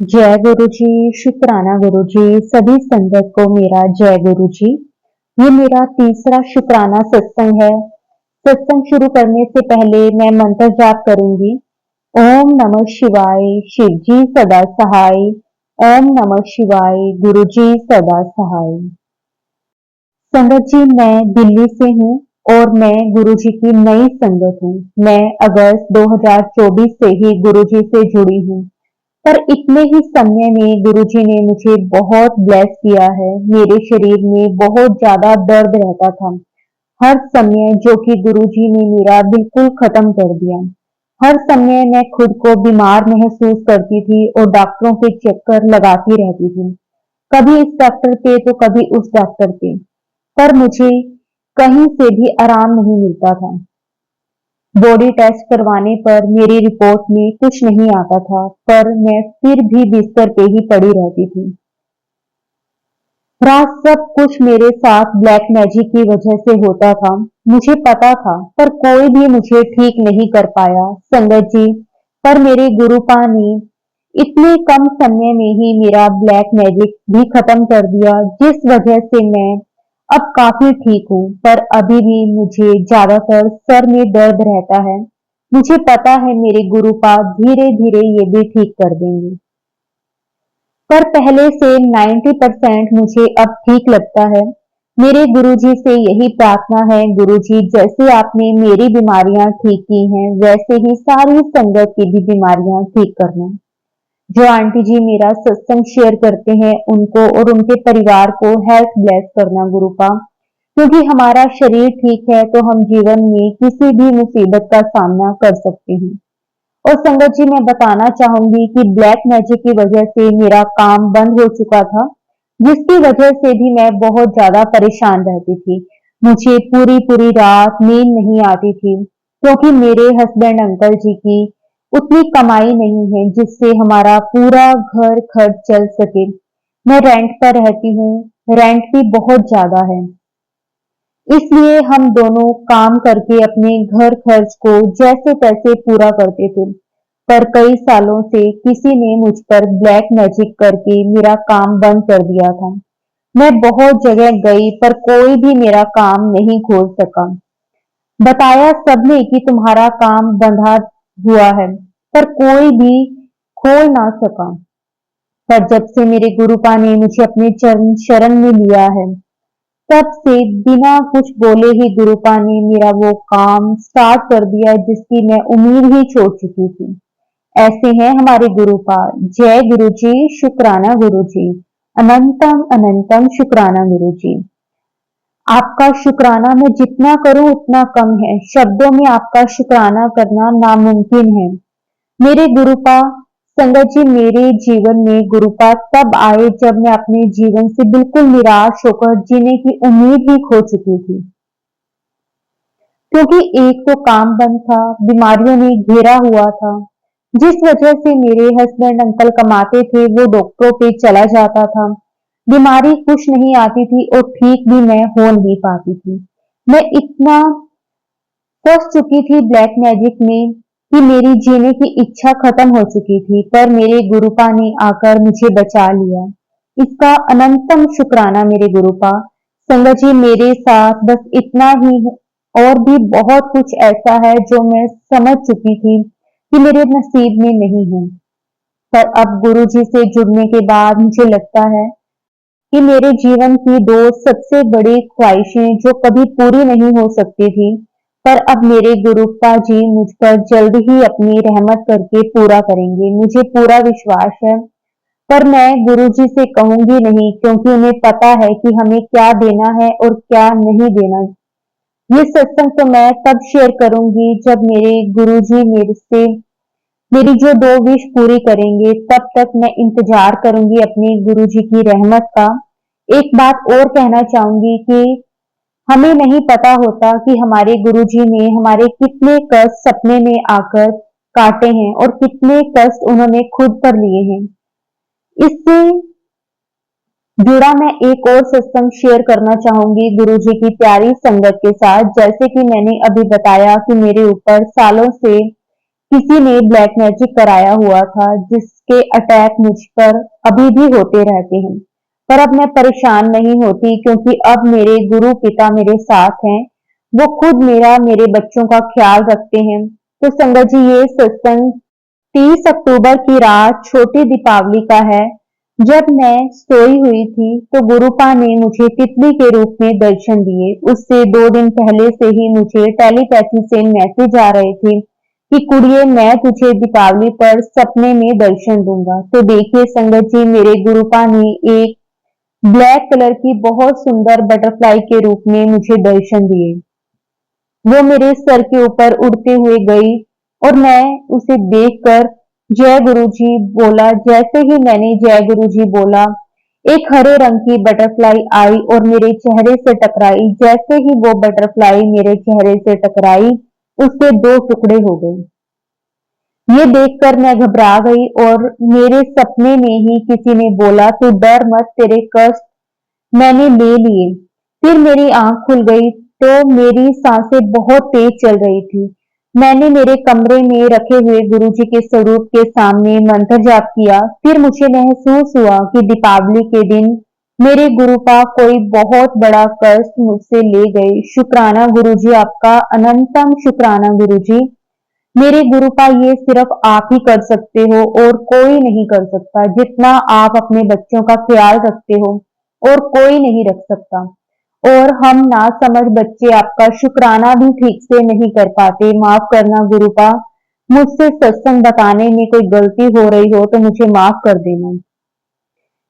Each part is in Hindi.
जय गुरु जी, शुक्राना गुरु जी, सभी संगत को मेरा जय गुरु जी। ये मेरा तीसरा शुक्राना सत्संग है। सत्संग शुरू करने से पहले मैं मंत्र जाप करूंगी। ओम नमः शिवाय, शिव जी सदा सहाय। ओम नमः शिवाय, गुरु जी सदा सहाय। संगत जी, मैं दिल्ली से हूँ और मैं गुरु जी की नई संगत हूँ। मैं अगस्त 2024 से ही गुरु जी से जुड़ी हूँ। पर इतने ही समय में गुरुजी ने मुझे बहुत ब्लेस किया है। मेरे शरीर में बहुत ज्यादा दर्द रहता था हर समय, जो कि गुरुजी ने मेरा बिल्कुल खत्म कर दिया। हर समय मैं खुद को बीमार महसूस करती थी और डॉक्टरों के चक्कर लगाती रहती थी। कभी इस डॉक्टर पे तो कभी उस डॉक्टर पे, पर मुझे कहीं से भी आराम नहीं मिलता था। बॉडी टेस्ट करवाने पर मेरी रिपोर्ट में कुछ नहीं आता था, पर मैं फिर भी बिस्तर पे ही पड़ी रहती थी। रात सब कुछ मेरे साथ ब्लैक मैजिक की वजह से होता था, मुझे पता था, पर कोई भी मुझे ठीक नहीं कर पाया संगत जी। पर मेरे गुरुपा ने इतने कम समय में ही मेरा ब्लैक मैजिक भी खत्म कर दिया, जिस वजह से मैं अब काफी ठीक हूँ। पर अभी भी मुझे ज्यादातर सर में दर्द रहता है। मुझे पता है मेरे गुरुपा धीरे धीरे ये भी ठीक कर देंगे, पर पहले से 90% मुझे अब ठीक लगता है। मेरे गुरुजी से यही प्रार्थना है, गुरुजी जैसे आपने मेरी बीमारियां ठीक की हैं, वैसे ही सारी संगत की भी बीमारियां ठीक करना। जो आंटी जी मेरा सत्संग शेयर करते हैं, उनको और उनके परिवार को हेल्थ ब्लेस करना गुरुपा, क्योंकि हमारा शरीर ठीक है तो हम जीवन में किसी भी मुसीबत का सामना कर सकते हैं। और संगत जी, मैं बताना चाहूंगी कि ब्लैक मैजिक की वजह से मेरा काम बंद हो चुका था, जिसकी वजह से भी मैं बहुत ज्यादा परेशान रहती थी। मुझे पूरी पूरी रात नींद नहीं आती थी, क्योंकि मेरे हस्बैंड अंकल जी की उतनी कमाई नहीं है जिससे हमारा पूरा घर खर्च चल सके। मैं रेंट पर रहती हूँ, रेंट भी बहुत ज्यादा है, इसलिए हम दोनों काम करके अपने घर खर्च को जैसे तैसे पूरा करते थे। पर कई सालों से किसी ने मुझ पर ब्लैक मैजिक करके मेरा काम बंद कर दिया था। मैं बहुत जगह गई, पर कोई भी मेरा काम नहीं खोल सका। बताया सबने कि तुम्हारा काम बंधा हुआ है, पर कोई भी खोल ना सका। पर जब से मेरे गुरुपा ने मुझे अपने चरण शरण में लिया है, तब से बिना कुछ बोले ही गुरुपा ने मेरा वो काम स्टार्ट कर दिया जिसकी मैं उम्मीद ही छोड़ चुकी थी। ऐसे हैं हमारे गुरुपा। जय गुरु जी, शुक्राना गुरु जी, अनंतम अनंतम शुक्राना गुरु जी। आपका शुक्राना मैं जितना करूं उतना कम है। शब्दों में आपका शुक्राना करना नामुमकिन है। मेरे गुरुपा, संगत जी, मेरे जीवन में गुरुपा तब आए जब मैं अपने जीवन से बिल्कुल निराश होकर जीने की उम्मीद ही खो चुकी थी। क्योंकि एक तो काम बंद था, बीमारियों ने घेरा हुआ था, जिस वजह से मेरे हस्बैंड अंकल कमाते थे वो डॉक्टरों पे चला जाता था। बीमारी कुछ नहीं आती थी और ठीक भी मैं हो नहीं पाती थी। मैं इतना फंस चुकी थी ब्लैक मैजिक में कि मेरी जीने की इच्छा खत्म हो चुकी थी, पर मेरे गुरुपा ने आकर मुझे बचा लिया। इसका अनंतम शुक्राना मेरे गुरुपा। संगत जी, मेरे साथ बस इतना ही है, और भी बहुत कुछ ऐसा है जो मैं समझ चुकी थी कि मेरे नसीब में नहीं है। पर अब गुरु जी से जुड़ने के बाद मुझे लगता है कि मेरे जीवन की दो सबसे बड़ी ख्वाहिशें जो कभी पूरी नहीं हो सकती थी, पर अब मेरे गुरुपा जी मुझ पर जल्द ही अपनी रहमत करके पूरा करेंगे, मुझे पूरा विश्वास है। पर मैं गुरु जी से कहूंगी नहीं, क्योंकि उन्हें पता है कि हमें क्या देना है और क्या नहीं देना। ये सत्संग तो मैं तब शेयर करूंगी जब मेरे गुरु जी मेरे से मेरी जो दो विश पूरी करेंगे। तब तक मैं इंतजार करूंगी अपने गुरु जी की रहमत का। एक बात और कहना चाहूंगी कि हमें नहीं पता होता कि हमारे गुरुजी ने हमारे कितने कष्ट सपने में आकर काटे हैं और कितने कष्ट उन्होंने खुद पर लिए हैं। इससे जुड़ा मैं एक और सत्संग शेयर करना चाहूंगी गुरुजी की प्यारी संगत के साथ। जैसे कि मैंने अभी बताया कि मेरे ऊपर सालों से किसी ने ब्लैक मैजिक कराया हुआ था, जिसके अटैक मुझ पर अभी भी होते रहते हैं। पर अब मैं परेशान नहीं होती, क्योंकि अब मेरे गुरु पिता मेरे साथ हैं। वो खुद मेरे बच्चों का ख्याल रखते हैं। तो संगत जी, ये सत्संग 30 अक्टूबर की रात छोटी दीपावली का है। जब मैं सोई हुई थी तो गुरुपा ने मुझे तितली के रूप में दर्शन दिए। उससे 2 दिन पहले से ही मुझे टेलीपैथी से मैसेज आ रहे थे कि कुड़िए, मैं तुझे दीपावली पर सपने में दर्शन दूंगा। तो देखिए संगत जी, मेरे गुरुपा ने एक ब्लैक कलर की बहुत सुंदर बटरफ्लाई के रूप में मुझे दर्शन दिए। वो मेरे सर के ऊपर उड़ते हुए गई और मैं उसे देखकर जय गुरुजी बोला। जैसे ही मैंने जय गुरुजी बोला, एक हरे रंग की बटरफ्लाई आई और मेरे चेहरे से टकराई। जैसे ही वो बटरफ्लाई मेरे चेहरे से टकराई, उसके 2 टुकड़े हो गए। ये देखकर मैं घबरा गई और मेरे सपने में ही किसी ने बोला, तू डर मत, तेरे कष्ट मैंने ले लिए। फिर मेरी आंख खुल गई तो मेरी सांसें बहुत तेज चल रही थी। मैंने मेरे कमरे में रखे हुए गुरुजी के स्वरूप के सामने मंत्र जाप किया। फिर मुझे महसूस हुआ कि दीपावली के दिन मेरे गुरुपा कोई बहुत बड़ा कष्ट मुझसे ले गए। शुक्राना गुरुजी, आपका अनंतम शुक्राना गुरुजी। मेरे गुरुपा, ये सिर्फ आप ही कर सकते हो और कोई नहीं कर सकता। जितना आप अपने बच्चों का ख्याल रखते हो और कोई नहीं रख सकता। और हम नासमझ बच्चे आपका शुक्राना भी ठीक से नहीं कर पाते। माफ करना गुरुपा, मुझसे सत्संग बताने में कोई गलती हो रही हो तो मुझे माफ कर देना।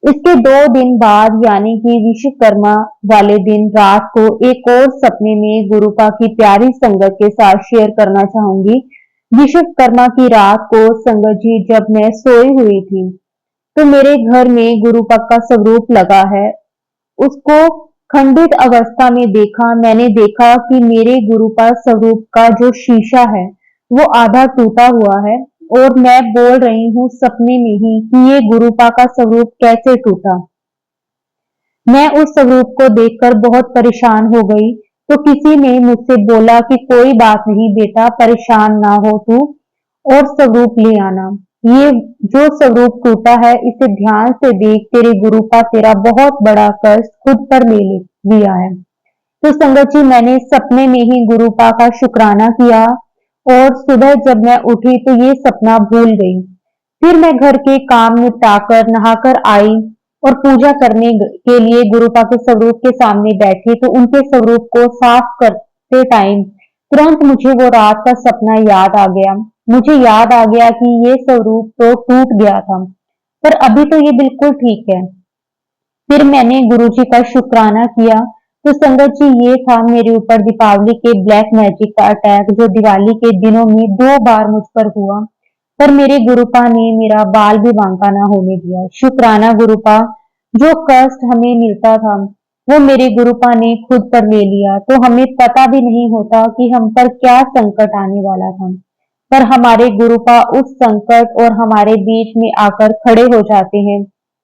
इसके 2 दिन बाद यानी कि विश्वकर्मा वाले दिन रात को एक और सपने में गुरुपा की प्यारी संगत के साथ शेयर करना चाहूंगी। विश्वकर्मा की रात को संगत जी, जब मैं सोई हुई थी तो मेरे घर में गुरुपा का स्वरूप लगा है। उसको खंडित अवस्था में देखा। मैंने देखा कि मेरे गुरुपा स्वरूप का जो शीशा है वो आधा टूटा हुआ है और मैं बोल रही हूँ सपने में ही कि ये गुरुपा का स्वरूप कैसे टूटा। मैं उस स्वरूप को देखकर बहुत परेशान हो गई। तो किसी ने मुझसे बोला कि कोई बात नहीं बेटा, परेशान ना हो तू और स्वरूप ले आना। ये जो स्वरूप टूटा है इसे ध्यान से देख, तेरे गुरुपा तेरा बहुत बड़ा कष्ट खुद पर लिया है। तो संगत जी, मैंने सपने में ही गुरुपा का शुक्राना किया और सुबह जब मैं उठी तो ये सपना भूल गई। फिर मैं घर के काम निपटाकर नहाकर आई और पूजा करने के लिए गुरुपा के स्वरूप के सामने बैठी। तो उनके स्वरूप को साफ करते टाइम तुरंत मुझे वो रात का सपना याद आ गया। मुझे याद आ गया कि ये स्वरूप तो टूट गया था, पर अभी तो ये बिल्कुल ठीक है। फिर मैंने गुरुजी का शुक्राना किया। तो संगत जी, ये था मेरे ऊपर दीपावली के ब्लैक मैजिक का अटैक, जो दिवाली के दिनों में 2 बार मुझ पर हुआ। पर मेरे गुरुपा ने मेरा बाल भी बांका ना होने दिया। शुक्राना गुरुपा, जो कष्ट हमें मिलता था वो मेरे गुरुपा ने खुद पर ले लिया। तो हमें पता भी नहीं होता कि हम पर क्या संकट आने वाला था, पर हमारे गुरुपा उस संकट और हमारे बीच में आकर खड़े हो जाते हैं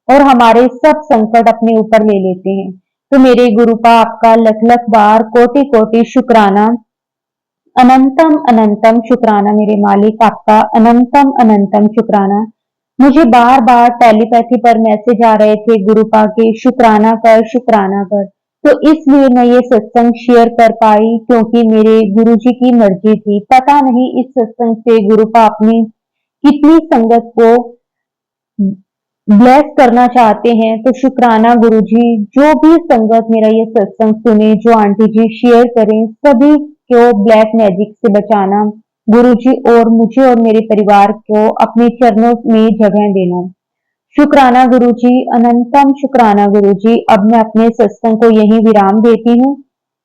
और हमारे सब संकट अपने ऊपर ले लेते हैं। तो मेरे गुरुपा, आपका लख लख बार कोटि कोटि शुक्राना। अनंतम अनंतम शुक्राना मेरे मालिक, आपका अनंतम अनंतम शुक्राना। मुझे बार बार टेलीपैथी पर मैसेज आ रहे थे गुरुपा के, शुक्राना कर शुक्राना कर। तो इसलिए मैं ये सत्संग शेयर कर पाई, क्योंकि मेरे गुरुजी की मर्जी थी। पता नहीं इस सत्संग से गुरुपा अपनी कितनी संगत को ब्लेस करना चाहते हैं। तो शुक्राना गुरुजी, जो भी संगत मेरा ये सत्संग सुने, जो आंटी जी शेयर करें, सभी को ब्लैक मैजिक से बचाना गुरुजी, और मुझे और मेरे परिवार को अपने चरणों में जगह देना। शुक्राना गुरुजी, अनंतम शुक्राना गुरुजी। अब मैं अपने सत्संग को यहीं विराम देती हूँ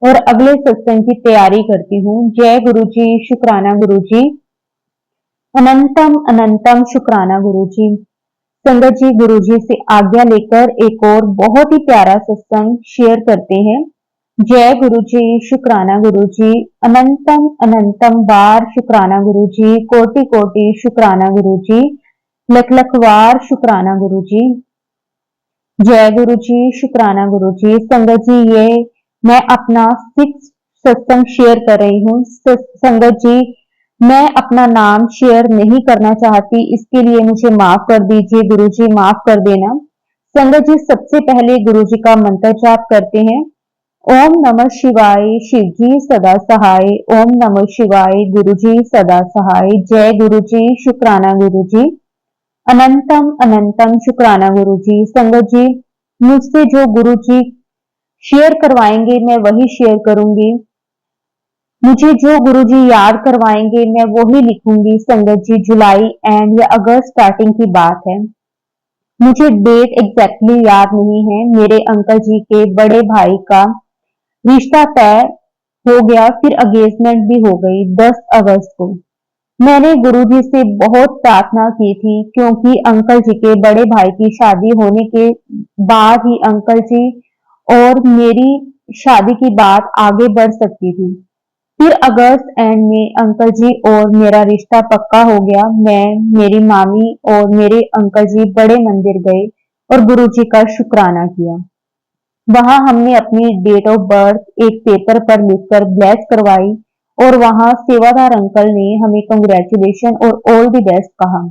और अगले सत्संग की तैयारी करती हूँ। जय गुरुजी, शुक्राना गुरुजी, अनंतम अनंतम शुक्राना गुरुजी। संगत जी, गुरुजी से आज्ञा लेकर एक और बहुत ही प्यारा सत्संग शेयर करते हैं। जय गुरुजी, शुक्राना गुरुजी, अनंतम अनंतम बार शुक्राना गुरुजी, कोटि कोटि शुक्राना गुरुजी, लख लख बार शुक्राना गुरुजी। जय गुरुजी, शुक्राना गुरुजी। संगत जी, ये मैं अपना 6 सत्संग शेयर कर रही हूँ। संगत जी, मैं अपना नाम शेयर नहीं करना चाहती, इसके लिए मुझे माफ कर दीजिए गुरुजी, माफ कर देना। संगत जी, सबसे पहले गुरुजी का मंत्र जाप करते हैं। ओम नमः शिवाय, शिव जी सदा सहाय। ओम नमः शिवाय, गुरु जी सदा सहाय। जय गुरु जी, शुक्राना गुरु जी। अनंतम अनंतम शुक्राना गुरु जी। संगत जी, मुझसे जो गुरु जी शेयर करवाएंगे मैं वही शेयर करूंगी। मुझे जो गुरु जी याद करवाएंगे मैं वही लिखूंगी। संगत जी, जुलाई एंड या अगस्त स्टार्टिंग की बात है। मुझे डेट एग्जैक्टली याद नहीं है। मेरे अंकल जी के बड़े भाई का रिश्ता तय हो गया, फिर एंगेजमेंट भी हो गई 10 अगस्त को। मैंने गुरुजी से बहुत प्रार्थना की थी, क्योंकि अंकल जी के बड़े भाई की शादी होने के बाद ही अंकल जी और मेरी शादी की बात आगे बढ़ सकती थी। फिर अगस्त एंड में अंकल जी और मेरा रिश्ता पक्का हो गया। मैं, मेरी मामी और मेरे अंकल जी बड़े मंदिर गए और गुरुजी का शुक्राना किया। वहां हमने अपनी डेट ऑफ बर्थ एक पेपर पर लिखकर ब्लेस करवाई और वहां सेवादार अंकल ने हमें कंग्रेचुलेशन और ऑल द बेस्ट कहा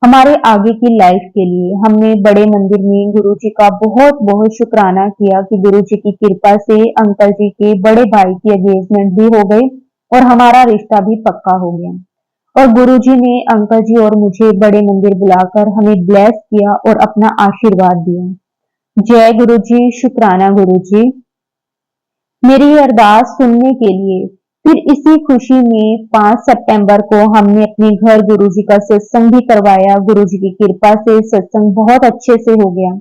हमारे आगे की लाइफ के लिए। हमने बड़े मंदिर में गुरुजी का बहुत बहुत शुक्राना किया कि गुरुजी की कृपा से अंकल जी के बड़े भाई की एंगेजमेंट भी हो गई और हमारा रिश्ता भी पक्का हो गया। और गुरुजी ने अंकल जी और मुझे बड़े मंदिर बुलाकर हमें ब्लेस किया और अपना आशीर्वाद दिया। जय गुरु जी, शुक्राना गुरु जी, मेरी ये अरदास सुनने के लिए। फिर इसी खुशी में 5 सितंबर को हमने अपने घर गुरुजी का सत्संग भी करवाया। गुरुजी की कृपा से सत्संग बहुत अच्छे से हो गया,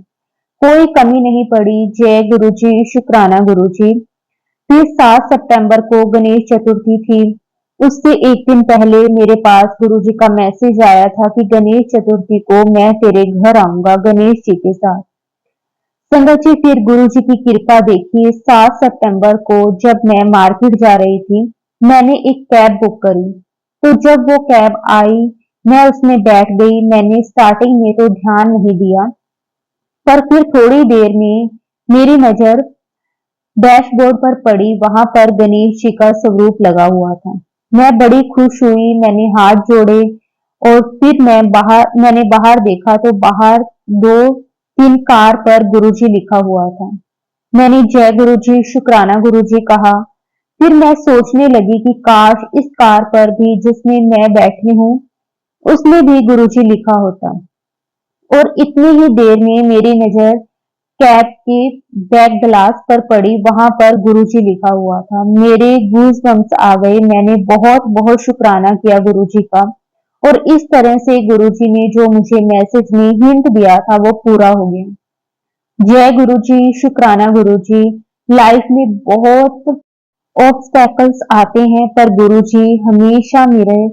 कोई कमी नहीं पड़ी। जय गुरु जी, शुक्राना गुरु जी। फिर 7 सितंबर को गणेश चतुर्थी थी। उससे एक दिन पहले मेरे पास गुरुजी का मैसेज आया था कि गणेश चतुर्थी को मैं तेरे घर आऊंगा गणेश जी के साथ। संगत जी, फिर गुरु जी की कृपा देखिए, 7 सितंबर को जब मैं मार्केट जा रही थी, मैंने एक कैब बुक करी। तो जब वो कैब आई, मैं उसमें बैठ गई। मैंने स्टार्टिंग में तो ध्यान नहीं दिया, पर फिर थोड़ी देर में मेरी नजर डैशबोर्ड पर पड़ी। वहां पर गणेश जी का स्वरूप लगा हुआ था। मैं बड़ी खुश हुई, मैंने हाथ जोड़े और फिर मैंने बाहर देखा तो बाहर 2-3 कार पर गुरुजी लिखा हुआ था। मैंने जय गुरुजी, शुक्राना गुरुजी कहा। फिर मैं सोचने लगी कि काश इस कार पर भी जिसमें मैं बैठी हूँ उसमें भी गुरुजी लिखा होता। और इतनी ही देर में मेरी नजर कैब के बैक ग्लास पर पड़ी। वहां पर गुरुजी लिखा हुआ था। मेरे गूज बम्स आ गए। मैंने बहुत बहुत शुक्राना किया गुरुजी का। और इस तरह से गुरुजी ने जो मुझे मैसेज में हिंट दिया था वो पूरा हो गया। जय गुरुजी, शुक्राना गुरुजी। लाइफ में बहुत ऑब्स्टेकल्स आते हैं, पर गुरुजी हमेशा मेरे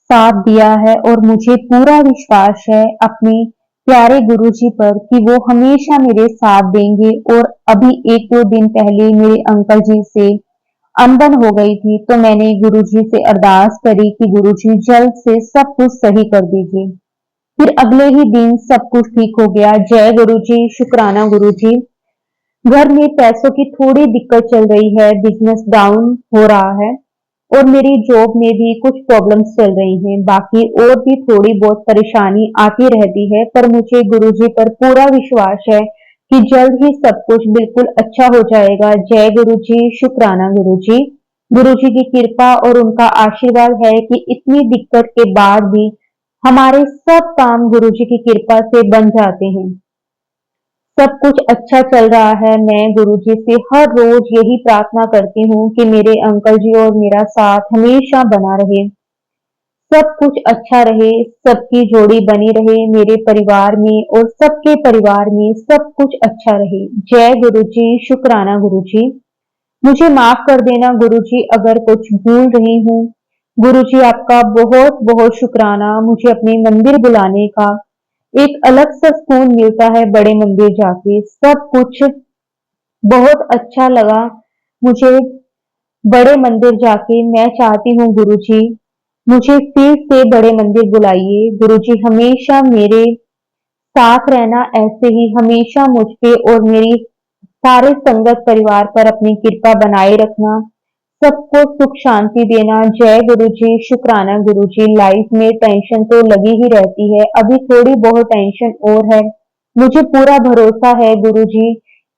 साथ दिया है और मुझे पूरा विश्वास है अपने प्यारे गुरुजी पर कि वो हमेशा मेरे साथ देंगे। और अभी 1-2 दिन पहले मेरे अंकल जी से अनबन हो गई थी, तो मैंने गुरुजी से अरदास करी कि गुरुजी जल्द से सब कुछ सही कर दीजिए। फिर अगले ही दिन सब कुछ ठीक हो गया। जय गुरुजी, शुक्राना गुरुजी। घर में पैसों की थोड़ी दिक्कत चल रही है, बिजनेस डाउन हो रहा है और मेरी जॉब में भी कुछ प्रॉब्लम्स चल रही हैं। बाकी और भी थोड़ी बहुत परेशानी आती रहती है, पर मुझे गुरुजी पर पूरा विश्वास है कि जल्द ही सब कुछ बिल्कुल अच्छा हो जाएगा। जय गुरुजी, शुक्राना गुरुजी। गुरुजी की कृपा और उनका आशीर्वाद है कि इतनी दिक्कत के बाद भी हमारे सब काम गुरुजी की कृपा से बन जाते हैं। सब कुछ अच्छा चल रहा है। मैं गुरुजी से हर रोज यही प्रार्थना करती हूँ कि मेरे अंकल जी और मेरा साथ हमेशा बना रहे, सब कुछ अच्छा रहे, सबकी जोड़ी बनी रहे मेरे परिवार में और सबके परिवार में सब कुछ अच्छा रहे। जय गुरुजी, शुक्राना गुरुजी। मुझे माफ कर देना गुरुजी अगर कुछ भूल रही हूँ। गुरुजी आपका बहुत बहुत शुक्राना। मुझे अपने मंदिर बुलाने का एक अलग सा सुकून मिलता है। बड़े मंदिर जाके सब कुछ बहुत अच्छा लगा मुझे। बड़े मंदिर जाके मैं चाहती हूँ गुरुजी मुझे फिर से बड़े मंदिर बुलाइए। गुरुजी हमेशा मेरे साथ रहना, ऐसे ही हमेशा मुझ पे और मेरी सारे संगत परिवार पर अपनी कृपा बनाए रखना। सबको सुख शांति देना। जय गुरु जी, शुक्राना गुरु जी। लाइफ में टेंशन तो लगी ही रहती है, अभी थोड़ी बहुत टेंशन और है। मुझे पूरा भरोसा है गुरु जी,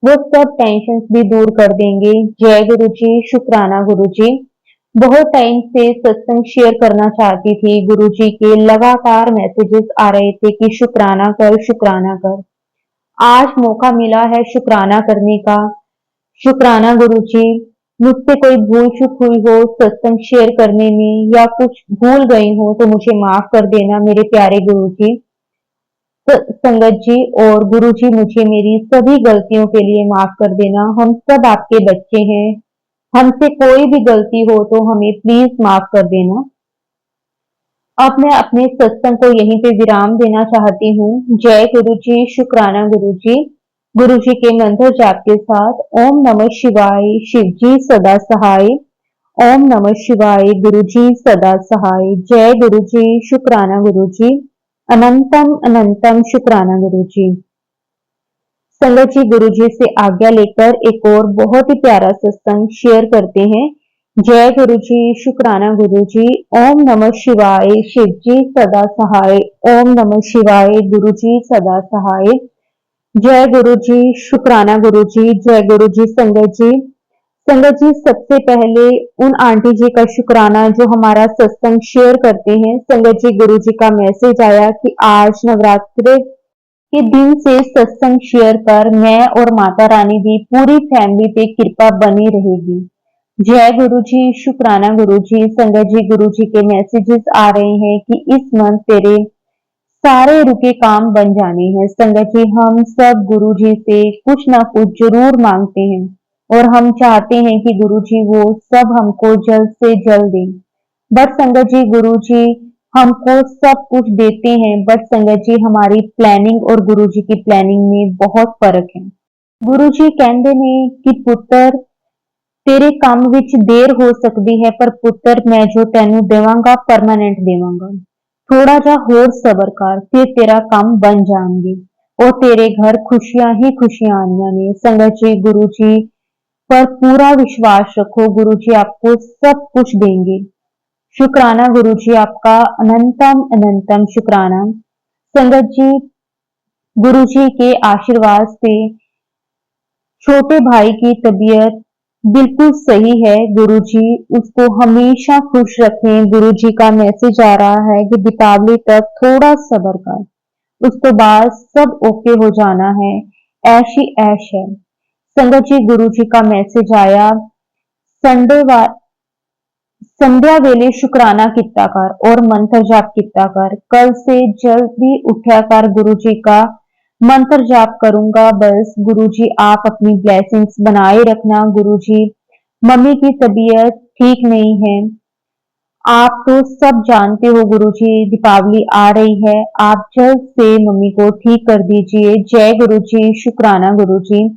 वो सब टेंशन भी दूर कर देंगे। जय गुरु जी, शुक्राना गुरु जी। बहुत टाइम से सत्संग शेयर करना चाहती थी, गुरु जी के लगातार मैसेजेस आ रहे थे कि शुक्राना कर, शुक्राना कर। आज मौका मिला है शुक्राना करने का। शुक्राना गुरु जी, मुझसे कोई भूल चूक हुई हो सत्संग शेयर करने में या कुछ भूल गई हो तो मुझे माफ कर देना मेरे प्यारे गुरु जी। संगत जी और गुरु जी, मुझे मेरी सभी गलतियों के लिए माफ कर देना। हम सब आपके बच्चे हैं, हमसे कोई भी गलती हो तो हमें प्लीज माफ कर देना। अब मैं अपने सत्संग को यहीं पे विराम देना चाहती हूँ। जय गुरु जी, शुक्राना गुरु जी। गुरु जी के मंत्र जाप के साथ ओम नमः शिवाय, शिव जी सदा सहाय। ओम नमः शिवाय, गुरु जी सदा सहाय। जय गुरु जी, शुक्राना गुरु जी। अनंतम अनंतम शुक्राना गुरु जी। संगत जी, गुरु जी से आज्ञा लेकर एक और बहुत ही प्यारा सत्संग शेयर करते हैं। जय गुरु जी, शुक्राना गुरु जी। ओम नमः शिवाय, शिव जी सदा सहाय। ओम नमः शिवाय, गुरु जी सदा सहाय। जय गुरु जी, शुक्राना गुरु जी। जय गुरु जी। संगत जी, सबसे पहले उन आंटी जी का शुक्राना जो हमारा सत्संग शेयर करते हैं। संगत जी, गुरु जी का मैसेज आया कि आज नवरात्रि के दिन से सत्संग शेयर कर मैं और माता रानी की पूरी फैमिली पे कृपा बनी रहेगी। जय गुरु जी, शुक्राना गुरु जी। संगत जी, गुरु जी के मैसेजेस आ रहे हैं कि इस मंथ तेरे सारे रुके काम बन जाने हैं। संगत जी, हम सब गुरु जी से कुछ ना कुछ जरूर मांगते हैं और हम चाहते हैं कि गुरु जी वो सब हमको जल्द से जल्द दें। बट संगत जी, गुरु जी हमको सब कुछ देते हैं, बट संगत जी हमारी प्लानिंग और गुरु जी की प्लानिंग में बहुत फर्क है। गुरु जी कहते ने कि पुत्र तेरे काम विच देर हो सकती है पर पुत्र मैं जो तेनू देवांगा परमानेंट देवांगा। थोड़ा जा होर सबर कर फिर तेरा काम बन जाएंगे और तेरे घर खुशियां ही खुशियां आनियां ने। संगत जी, गुरु जी पर पूरा विश्वास रखो, गुरु जी आपको सब कुछ देंगे। शुक्राना गुरु जी आपका, अनंतम अनंतम शुक्राना। संगत जी, गुरु जी के आशीर्वाद से छोटे भाई की तबीयत बिल्कुल सही है। गुरु जी उसको हमेशा खुश रखें। गुरु जी का मैसेज आ रहा है कि दीपावली तक थोड़ा सब्र कर, उसके बाद सब ओके हो जाना है, ऐश ही ऐश है। संगत जी, गुरु जी का मैसेज आया संडे संध्या वेले शुक्राना किता कर और मंत्र जाप किता कर। कल से जल्दी उठा कर गुरु जी का मंत्र जाप करूंगा। बस गुरु जी आप अपनी ब्लेसिंग्स बनाए रखना। गुरु जी मम्मी की तबीयत ठीक नहीं है, आप तो सब जानते हो गुरु जी दीपावली आ रही है, आप जल्द से मम्मी को ठीक कर दीजिए। जय गुरु जी, शुक्राना गुरु जी।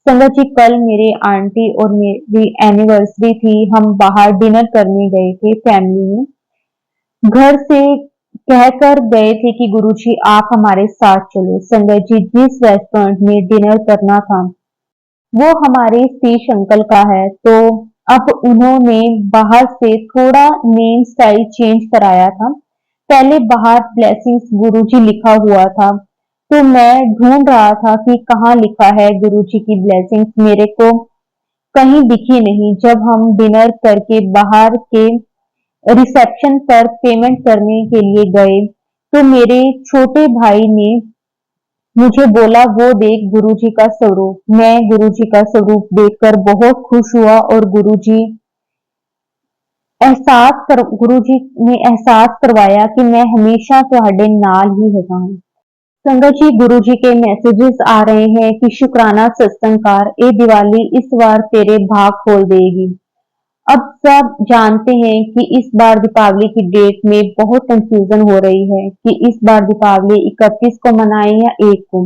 संगत जी, कल मेरे आंटी और मेरी एनिवर्सरी थी, हम बाहर डिनर करने गए थे फैमिली में। घर से कहकर गए थे कि गुरु जी आप हमारे साथ चलो। संगत जी, जिस रेस्टोरेंट में डिनर करना था वो हमारे शीश अंकल का है, तो अब उन्होंने बाहर से थोड़ा नेम स्टाइल चेंज कराया था। पहले बाहर ब्लेसिंग्स गुरुजी लिखा हुआ था, तो मैं ढूंढ रहा था कि कहाँ लिखा है गुरुजी की ब्लेसिंग्स, मेरे को कहीं दिखी नहीं। जब हम डिनर करके बाहर के रिसेप्शन पर पेमेंट करने के लिए गए तो मेरे छोटे भाई ने मुझे बोला वो देख गुरुजी का स्वरूप। मैं गुरुजी का स्वरूप देखकर बहुत खुश हुआ और गुरुजी ने एहसास करवाया कि मैं हमेशा ਤੁਹਾਡੇ नाल ही हैगा हूं। संगत जी, गुरुजी के मैसेजेस आ रहे हैं कि शुक्राना सत्संगकार ए दिवाली इस बार तेरे भाग खोल देगी। अब सब जानते हैं कि इस बार दीपावली की डेट में बहुत कंफ्यूजन हो रही है कि इस बार दीपावली 31 को मनाएं या 1 को।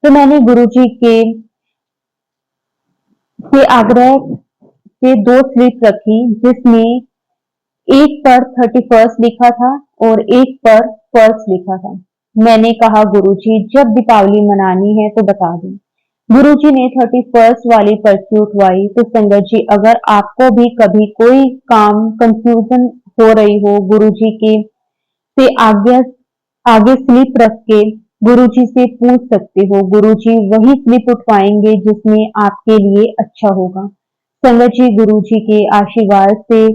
तो मैंने गुरुजी के से आग्रह से 2 स्लिप रखी, जिसमें एक पर 31 लिखा था और एक पर फर्स्ट लिखा था। मैंने कहा गुरुजी जब दीपावली मनानी है तो बता दो। गुरुजी ने 31st वाली पर्ची उठवाई। तो संगत जी, अगर आपको भी कभी कोई काम कंफ्यूजन हो रही हो, गुरुजी के से आगे आगे स्लिप रख के गुरुजी से पूछ सकते हो। गुरुजी वही स्लिप उठवाएंगे जिसमें आपके लिए अच्छा होगा। संगत जी, गुरुजी के आशीर्वाद से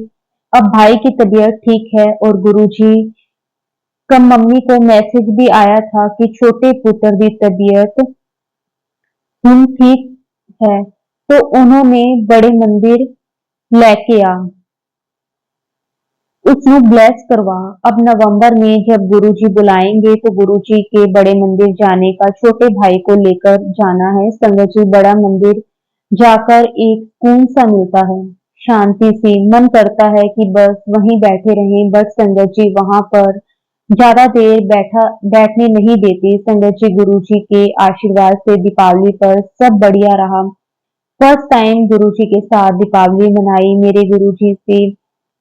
अब भाई की तबीयत ठीक है और गुरुजी का मम्मी को मैसेज भी आया था कि छोटे पुत्र की तबीयत ठीक है। तो उन्होंने बड़े मंदिर लेके आ, उसको ब्लेस करवा। अब नवंबर में जब गुरुजी बुलाएंगे तो गुरुजी के बड़े मंदिर जाने का छोटे भाई को लेकर जाना है। संगत जी, बड़ा मंदिर जाकर एक सुकून सा मिलता है, शांति सी, मन करता है कि बस वहीं बैठे रहें। बट संगत जी, वहां पर ज्यादा देर बैठने नहीं देते। संगत जी, गुरुजी के आशीर्वाद से दीपावली पर सब बढ़िया रहा। फर्स्ट टाइम गुरुजी के साथ दीपावली मनाई। मेरे गुरुजी से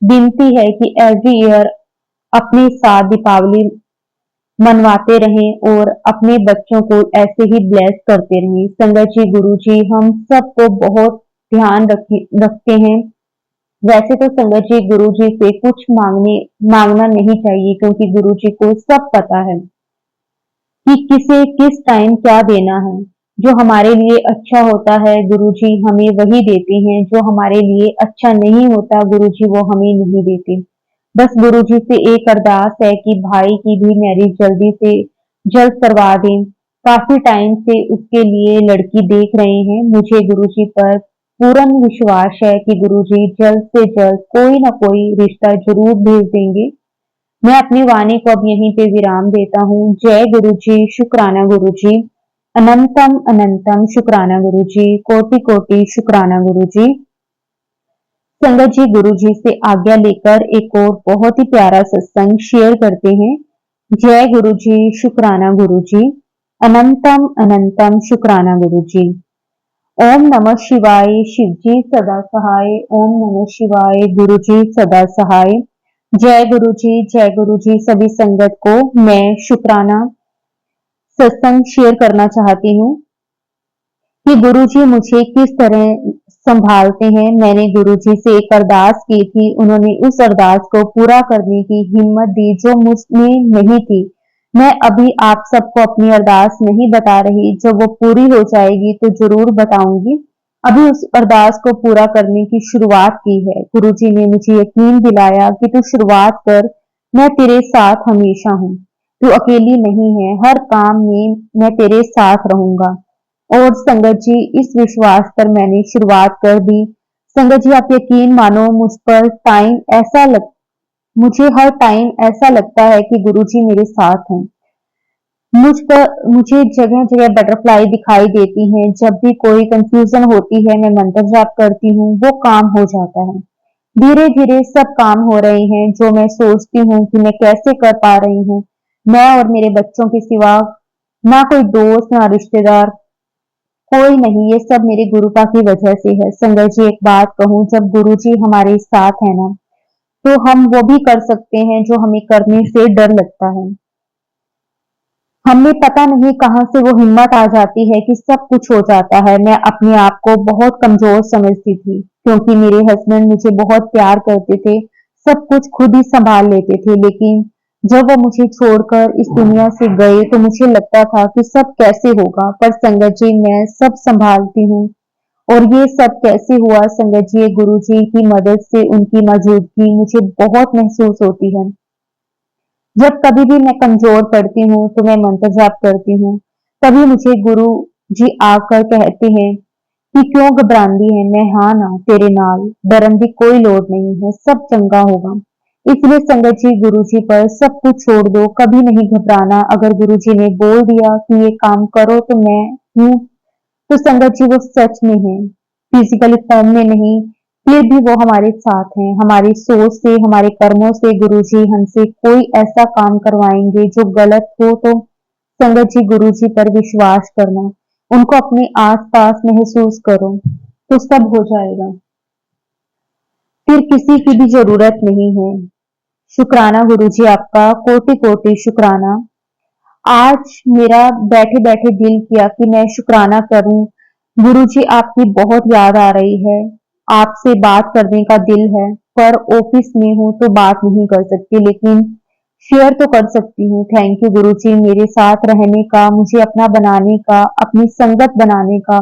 विनती है कि एवरी ईयर अपने साथ दीपावली मनवाते रहें और अपने बच्चों को ऐसे ही ब्लेस करते रहें। संगत जी, गुरुजी हम सबको बहुत ध्यान रखते हैं। वैसे तो संगत जी, गुरुजी से कुछ मांगना नहीं चाहिए, क्योंकि गुरुजी को सब पता है कि किसे किस टाइम क्या देना है। जो हमारे लिए अच्छा होता है गुरुजी हमें वही देते हैं, जो हमारे लिए अच्छा नहीं होता गुरुजी वो हमें नहीं देते। बस गुरुजी से एक अरदास है कि भाई की भी मैरिज जल्दी से जल्द करवा दें। काफी टाइम से उसके लिए लड़की देख रहे हैं। मुझे गुरुजी पर पूर्ण विश्वास है कि गुरुजी जल्द से जल्द कोई ना कोई रिश्ता जरूर भेज देंगे। मैं अपनी वाणी को अब यहीं पे विराम देता हूँ। जय गुरु जी, शुक्राना गुरु जी, अनंतम अनंतम शुक्राना गुरु जी, कोटि कोटि शुक्राना गुरु जी। संगत जी, गुरु जी से आज्ञा लेकर एक और बहुत ही प्यारा सत्संग शेयर करते हैं। जय गुरु जी, शुक्राना गुरु जी, अनंतम अनंतम शुक्राना गुरु जी। ओम नमः शिवाय, शिव जी सदा सहाय। ओम नमः शिवाय, गुरु जी सदा सहाय। जय गुरु जी, जय गुरु जी। सभी संगत को मैं शुक्राना सत्संग शेयर करना चाहती हूँ कि गुरुजी मुझे किस तरह संभालते हैं। मैंने गुरुजी से एक अरदास की थी, उन्होंने उस अरदास को पूरा करने की हिम्मत दी जो मुझ में नहीं थी। मैं अभी आप सबको अपनी अरदास नहीं बता रही, जब वो पूरी हो जाएगी तो जरूर बताऊंगी। अभी उस अरदास को पूरा करने की शुरुआत की है। गुरुजी ने मुझे यकीन दिलाया कि तू शुरुआत कर, मैं तेरे साथ हमेशा हूँ, तू अकेली नहीं है, हर काम में मैं तेरे साथ रहूंगा। और संगत जी, इस विश्वास पर मैंने शुरुआत कर दी। संगत जी, आप यकीन मानो मुझे हर टाइम ऐसा लगता है कि गुरुजी मेरे साथ हैं। मुझे जगह जगह बटरफ्लाई दिखाई देती हैं। जब भी कोई कंफ्यूजन होती है मैं मंत्र जाप करती हूँ, वो काम हो जाता है। धीरे धीरे सब काम हो रहे हैं जो मैं सोचती हूँ कि मैं कैसे कर पा रही हूँ। मैं और मेरे बच्चों के सिवा ना कोई दोस्त ना रिश्तेदार, कोई नहीं, ये सब मेरे गुरुपा की वजह से है। संगत जी, एक बात कहूँ, जब गुरु जी हमारे साथ है ना, तो हम वो भी कर सकते हैं जो हमें करने से डर लगता है। हमें पता नहीं कहाँ से वो हिम्मत आ जाती है कि सब कुछ हो जाता है। मैं अपने आप को बहुत कमजोर समझती थी, क्योंकि मेरे हस्बैंड मुझे बहुत प्यार करते थे, सब कुछ खुद ही संभाल लेते थे। लेकिन जब वो मुझे छोड़कर इस दुनिया से गए तो मुझे लगता था कि सब कैसे होगा। पर संगत जी, मैं सब संभालती हूँ। और ये सब कैसे हुआ संगत जी, गुरु जी की मदद से, उनकी मौजूदगी मुझे बहुत महसूस होती है। जब कभी भी मैं कमजोर पड़ती हूँ तो मैं मंत्र जाप करती हूँ। तभी मुझे गुरु जी आकर कहते हैं कि क्यों घबरांदी है, मैं हाँ ना तेरे नाल, डरन की कोई लोड़ नहीं है, सब चंगा होगा। इसलिए संगत जी, गुरु जी पर सब कुछ छोड़ दो, कभी नहीं घबराना। अगर गुरु जी ने बोल दिया कि ये काम करो तो मैं हूँ, तो संगत जी वो सच में है, फिजिकली फॉर्म में नहीं, फिर भी वो हमारे साथ हैं। हमारी सोच से, हमारे कर्मों से गुरु जी हमसे कोई ऐसा काम करवाएंगे जो गलत हो तो संगत जी, गुरु जी पर विश्वास करना, उनको अपने आस-पास महसूस करो तो सब हो जाएगा। फिर किसी की भी जरूरत नहीं है। शुक्राना गुरु जी आपका, कोटि कोटि शुक्राना। आज मेरा बैठे बैठे दिल किया कि मैं शुक्राना करूं गुरुजी आपकी बहुत याद आ रही है। आपसे बात करने का दिल है, पर ऑफिस में हूँ तो बात नहीं कर सकती, लेकिन शेयर तो कर सकती हूँ। थैंक यू गुरुजी, मेरे साथ रहने का, मुझे अपना बनाने का, अपनी संगत बनाने का,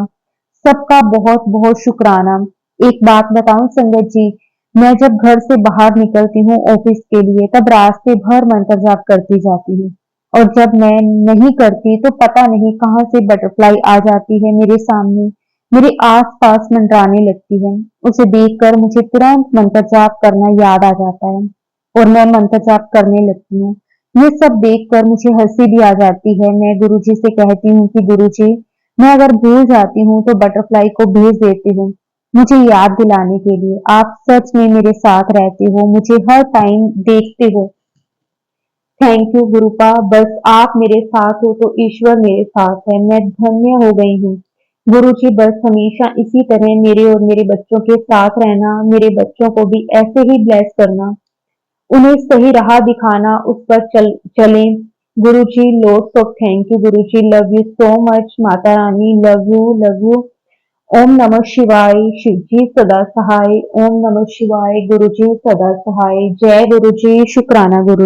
सबका बहुत बहुत शुक्राना। एक बात बताऊं संगत जी, मैं जब घर से बाहर निकलती हूँ ऑफिस के लिए, तब रास्ते भर मंत्र जाप करती जाती हूँ, और जब मैं नहीं करती तो पता नहीं कहाँ से बटरफ्लाई आ जाती है मेरे सामने, मेरे आस पास मंडराने लगती है। उसे देखकर मुझे तुरंत मंत्र जाप करना याद आ जाता है, और मैं मंत्र जाप करने लगती हूँ। ये सब देखकर मुझे हंसी भी आ जाती है। मैं गुरुजी से कहती हूँ कि गुरुजी, मैं अगर भूल जाती हूँ तो बटरफ्लाई को भेज देती हूँ मुझे याद दिलाने के लिए। आप सच में मेरे साथ रहते हो, मुझे हर टाइम देखते हो। थैंक यू गुरुपा, बस आप मेरे साथ हो तो ईश्वर मेरे साथ है। मैं धन्य हो गई हूँ। गुरुजी, बस हमेशा इसी तरह मेरे और मेरे बच्चों के साथ रहना, मेरे बच्चों को भी ऐसे ही ब्लेस करना, उन्हें सही राह दिखाना, उस पर चलें। Guruji, lots of thank you Guruji, love you so much. Mata Rani, love you, love you. ओम नमः शिवाय। शिव जी सदा सहाय। ओम नमः शिवाय। गुरु जी सदा सहाय। जय गुरु जी। शुक्राना गुरु।